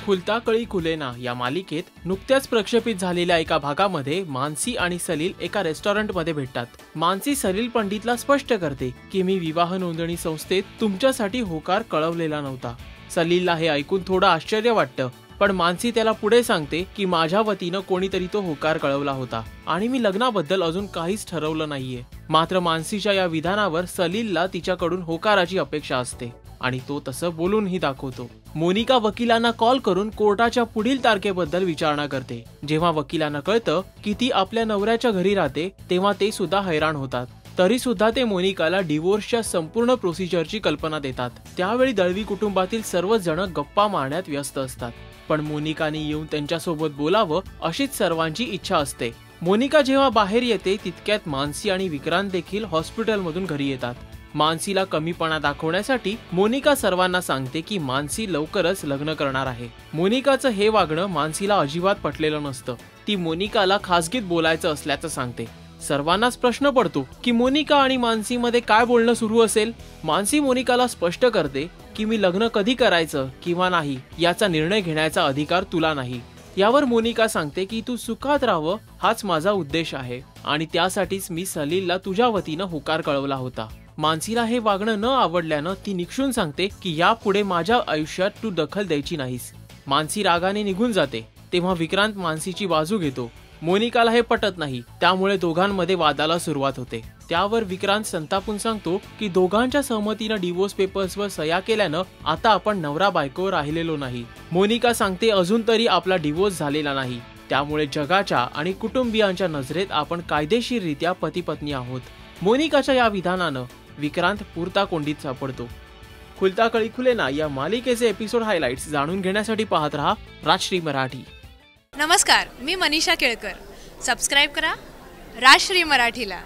खुलता कळी खुलेना या मालिकेत नुकत्याच प्रक्षेपित झालेल्या एका भागामध्ये मानसी आणि सलील एका रेस्टॉरंटमध्ये भेटतात। मानसी सलील पंडितला स्पष्ट करते की मी विवाह नोंदणी संस्थेत तुमच्यासाठी होकार कळवलेला नव्हता। सलीलला हे ऐकून थोडं आश्चर्य वाटतं, पण मानसी त्याला पुढे सांगते की माझ्या वतीनं कोणीतरी तो होकार कळवला होता आणि मी लग्नाबद्दल अजून काहीच ठरवलं नाहीये। मात्र मानसीच्या या विधानावर सलीलला तिच्याकडून होकाराची अपेक्षा असते आणि तो तसं बोलूनही दाखवतो। मोनिका वकिलांना कॉल करून कोर्टाच्या पुढील तारखेबद्दल विचारणा करते। जेव्हा वकिलांना कळतं की ती आपल्या नवऱ्याच्या घरी राहते तेव्हा ते सुद्धा हैराण होतात। तरी सुद्धा ते मोनिकाला डिवोर्सच्या संपूर्ण प्रोसिजरची कल्पना देतात। त्यावेळी दळवी कुटुंबातील सर्वच जण गप्पा मारण्यात व्यस्त असतात, पण मोनिकाने येऊन त्यांच्यासोबत बोलावं अशीच सर्वांची इच्छा असते। मोनिका जेव्हा बाहेर येते तितक्यात मानसी आणि विक्रांत देखील हॉस्पिटलमधून घरी येतात। मानसीला कमीपणा दाखवण्यासाठी मोनिका सर्वांना सांगते की मानसी लवकरच लग्न करणार आहे। मोनिकाचं हे वागणं मानसीला अजिबात पटलेलं नसतं। ती मोनिकाला खासगीत बोलायचं असल्याचं सांगते। सर्वांनाच प्रश्न पडतो की मोनिका आणि मानसी मध्ये काय बोलणं सुरू असेल। मानसी मोनिकाला स्पष्ट करते की मी लग्न कधी करायचं किंवा नाही याचा निर्णय घेण्याचा अधिकार तुला नाही। यावर मोनिका सांगते की तू सुखात राहावं हाच माझा उद्देश आहे आणि त्यासाठीच मी सलीलला तुझ्या वतीनं होकार कळवला होता। मानसीला हे वागणं न आवडल्यानं ती निक्षून सांगते की यापुढे माझ्या आयुष्यात तू दखल द्यायची नाहीस। मानसी रागाने निघून जाते तेव्हा विक्रांत मानसीची बाजू घेतो। मोनिकाला हे पटत नाही, त्यामुळे दोघांमध्ये वादाला सुरुवात होते। त्यावर विक्रांत संतापून सांगतो की दोघांच्या सहमतीनं डिवोर्स पेपर्सवर सह्या केल्यानं आता आपण नवरा बायको राहिलेलो नाही। मोनिका सांगते अजून तरी आपला डिवोर्स झालेला नाही, त्यामुळे जगाच्या आणि कुटुंबियांच्या नजरेत आपण कायदेशीररित्या पती पत्नी आहोत। मोनिकाच्या या विधानानं विक्रांत पुरता कोंडीत सापडतो। खुलता कळी खुलेना या मालिकेचे एपिसोड हायलाइट्स जाणून घेण्यासाठी पाहत रहा राजश्री मराठी। नमस्कार, मी मनीषा केळकर। सबस्क्राइब करा राजश्री मराठीला।